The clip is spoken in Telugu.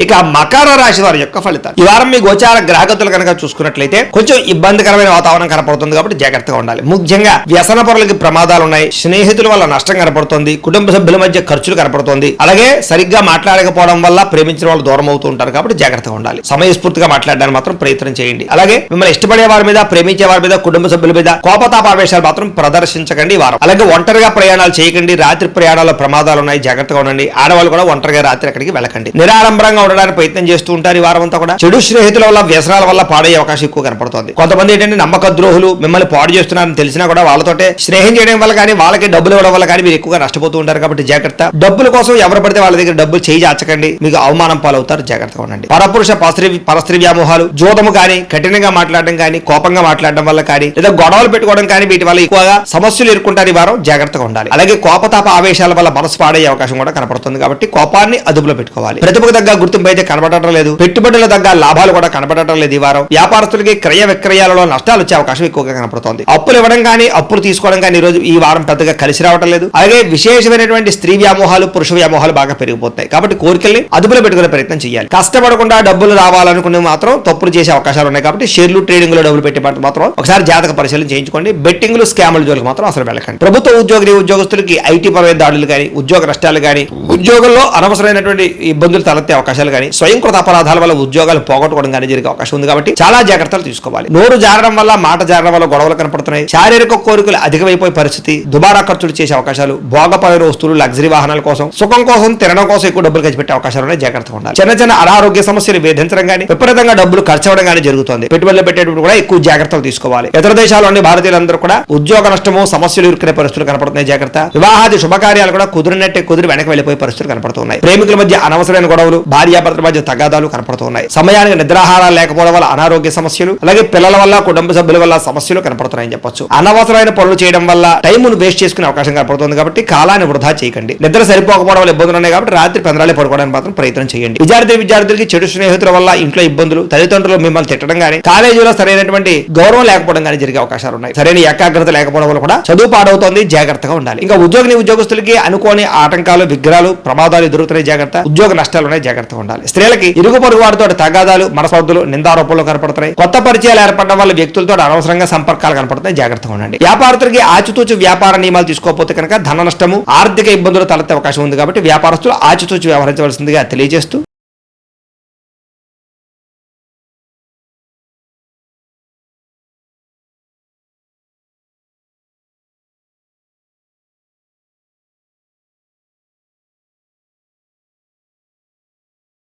ఇక మకర రాశి వారి యొక్క ఫలితాలు. ఈ వారం మీ గోచార గ్రహగతులు కనుక చూసుకున్నట్లయితే కొంచెం ఇబ్బందికరమైన వాతావరణం కనపడుతుంది కాబట్టి జాగ్రత్తగా ఉండాలి. ముఖ్యంగా వ్యసన పరులకి ప్రమాదాలు ఉన్నాయి, స్నేహితుల వల్ల నష్టం కనపడుతుంది, కుటుంబ సభ్యుల మధ్య ఖర్చులు కనపడుతుంది, అలాగే సరిగ్గా మాట్లాడకపోవడం వల్ల ప్రేమించిన వాళ్ళు దూరం అవుతూ ఉంటారు కాబట్టి జాగ్రత్తగా ఉండాలి. సమయస్ఫూర్తిగా మాట్లాడడానికి మాత్రం ప్రయత్నం చేయండి. అలాగే మిమ్మల్ని ఇష్టపడే వారి మీద, ప్రేమించే వారి మీద, కుటుంబ సభ్యుల మీద కోపతాపావేశాలు మాత్రం ప్రదర్శించకండి ఈ వారం. అలాగే ఒంటరిగా ప్రయాణాలు చేయకండి. రాత్రి ప్రయాణాల్లో ప్రమాదాలు ఉన్నాయి, జాగ్రత్తగా ఉండండి. ఆడవాళ్ళు కూడా ఒంటరిగా రాత్రి అక్కడికి వెళ్ళకండి. నిరాడంబరంగా ఉండడానికి ప్రయత్నం చేస్తూ ఉంటారు ఈ వారం అంతా కూడా. చెడు స్నేహితుల వల్ల, వ్యసనాల వల్ల పాడయ్యే అవకాశం ఎక్కువ కనపడుతుంది. కొంతమంది ఏంటంటే నమ్మక ద్రోహులు మిమ్మల్ని పాడు చేస్తున్నారని తెలిసినా కూడా వాళ్ళతోటే స్నేహం చేయడం వల్ల కానీ, వాళ్ళకి డబ్బులు ఇవ్వడం వల్ల కానీ మీరు ఎక్కువగా నష్టపోతూ ఉంటారు కాబట్టి జాగ్రత్త. డబ్బుల కోసం ఎవరు పడితే వాళ్ళ దగ్గర డబ్బులు చేయి చాచకండి, మీకు అవమానం పాలవుతారు, జాగ్రత్తగా ఉండండి. పరపురుష పరస్త్రీ వ్యామోహాలు, జోదము కానీ, కఠినంగా మాట్లాడడం కానీ, కోపంగా మాట్లాడడం వల్ల కానీ, లేదా గొడవలు పెట్టుకోవడం కానీ, వీటి వల్ల ఎక్కువగా సమస్యలు ఎదుర్కొంటారు ఈ వారం, జాగ్రత్తగా ఉండాలి. అలాగే కోపతాప ఆవేశాల వల్ల మనసు పాడయ్యే అవకాశం కూడా కనపడుతుంది కాబట్టి కోపాన్ని అదుపులో పెట్టుకోవాలి. ప్రతిభకు తగ్గ గుర్తింపు అయితే కనబడటం లేదు, పెట్టుబడుల తగ్గ లాభాలు కూడా కనబడటం లేదు ఈ వారం. వ్యాపారస్తులకి క్రయ విక్రయాలలో నష్టాలు వచ్చే అవకాశం ఎక్కువగా కనపడుతోంది. అప్పులు ఇవ్వడం కానీ, అప్పులు తీసుకోవడం కానీ ఈ వారం పెద్దగా కలిసి రావడం లేదు. అలాగే విశేషమైనటువంటి స్త్రీ వ్యామోహాలు, పురుష వ్యామోహాలు బాగా పెరిగిపోతాయి కాబట్టి కోరికల్ని అదుపులో పెట్టుకునే ప్రయత్నం చేయాలి. కష్టపడకుండా డబ్బులు రావాలనుకునే మాత్రం తప్పులు చేసే అవకాశాలు ఉన్నాయి కాబట్టి షేర్లు, ట్రేడింగ్ లో డబ్బులు పెట్టే మాత్రం ఒకసారి జాతక పరిశీలన చేయించుకోండి. బెట్టింగ్లు, స్కాముల జోలికి మాత్రం అసలు వెళ్ళకండి. ప్రభుత్వ ఉద్యోగస్తులకి ఐటీ పరమైన దాడులు కానీ, ఉద్యోగ నష్టాలు కానీ, ఉద్యోగంలో అనవసరమైనటువంటి ఇబ్బందులు తలెత్తే అవకాశాలు కానీ, స్వయంకృత అపరాధాల వల్ల ఉద్యోగాలు పోగొట్టుకోవడం కానీ జరిగే అవకాశం ఉంది కాబట్టి చాలా జాగ్రత్తలు తీసుకోవాలి. నోరు జారడం వల్ల, మాట జారడం వల్ల గొడవలు కనపడుతున్నాయి. శారీరక కోరికలు అధికమైపోయే పరిస్థితి, దుబారా ఖర్చులు చేసే అవకాశాలు, భోగపరమైన వస్తువులు, లగ్జరీ వాహనాల కోసం, సుఖం కోసం, తినడం కోసం ఎక్కువ డబ్బులు ఖర్చు పెట్టే అవకాశాలు ఉన్నాయి, జాగ్రత్తగా ఉండాలి. చిన్న చిన్న అనారోగ్య సమస్యలు వేధించడం కానీ, విపరీతంగా డబ్బులు ఖర్చు అవ్వడం కానీ జరుగుతుంది. పెట్టుబడులు పెట్టేటప్పుడు కూడా ఎక్కువ జాగ్రత్తలు తీసుకోవాలి. ఇతర దేశాల్లోని భారతీయులందరూ కూడా ఉద్యోగ నష్టము, సమస్యలు ఎదుర్కొనే పరిస్థితులు కనపడుతున్నాయి, జాగ్రత్త. వివాహాది శుభకార్యాలు కూడా కుదిరినట్టే కుదిరి వెనక్కి వెళ్ళిపోయే పరిస్థితులు కనపడుతున్నాయి. ప్రేమికుల మధ్య అనవసరమైన గొడవలు, భార్యాభర్తల మధ్య తగాదాలు కనపడుతున్నాయి. సమయానికి నిద్రాహారాలు లేకపోవడం వల్ల అనారోగ్య సమస్యలు, అలాగే పిల్లల వల్ల, కుటుంబ సభ్యుల వల్ల సమస్యలు కనపడుతున్నాయని చెప్పొచ్చు. అనవసరమైన పనులు చేయడం వల్ల టైమును వేస్ట్ చేసుకునే అవకాశం కనపడుతుంది కాబట్టి కాలాన్ని వృధా చేయకండి. నిద్ర సరిపోకపోవడం వల్ల ఇబ్బందులు ఉన్నాయి కాబట్టి రాత్రి పెందరాలే పడుకోవడానికి మాత్రం ప్రయత్నం చేయండి. విద్యార్థులకి చెడు స్నేహితుల వల్ల ఇంట్లో ఇబ్బందులు, తల్లిదండ్రులు మిమ్మల్ని తిట్టడం కానీ, కాలేజీలో సరైనటువంటి గౌరవం లేకపోవడం కానీ జరిగే అవకాశాలు ఉన్నాయి. సరైన ఏకాగ్రత లేకపోవడం వల్ల కూడా చదువు పాడవుతోంది, జాగ్రత్తగా ఉండాలి. ఇంకా ఉద్యోగస్తులకి అనుకోని ఆటంకాలు, విగ్రహాలు, ప్రమాదాలు ఎదురుతున్నాయి, జాగ్రత్త. ఉద్యోగ నష్టాలు ఉన్నాయి, జాగ్రత్తగా ఉండాలి. స్త్రీలకి ఇరుగు పొరుగు వారితో తగాదాలు, మనస్పర్ధలు, నిందారోపణలు కనపడుతున్నాయి. కొత్త పరిచయాలు ఏర్పడడం వల్ల వ్యక్తులతో అనవసరంగా సంపర్కాలు కనపడుతున్నాయి, జాగ్రత్తగా ఉండండి. వ్యాపారస్తులకి ఆచితూచి వ్యాపార నియమాలు తీసుకోకపోతే కనుక ధన నష్టము, ఆర్థిక ఇబ్బందులు తలెత్తే అవకాశం ఉంది కాబట్టి వ్యాపారస్తులు ఆచితూచి వ్యవహరించవలసిందిగా తెలియజేస్తూ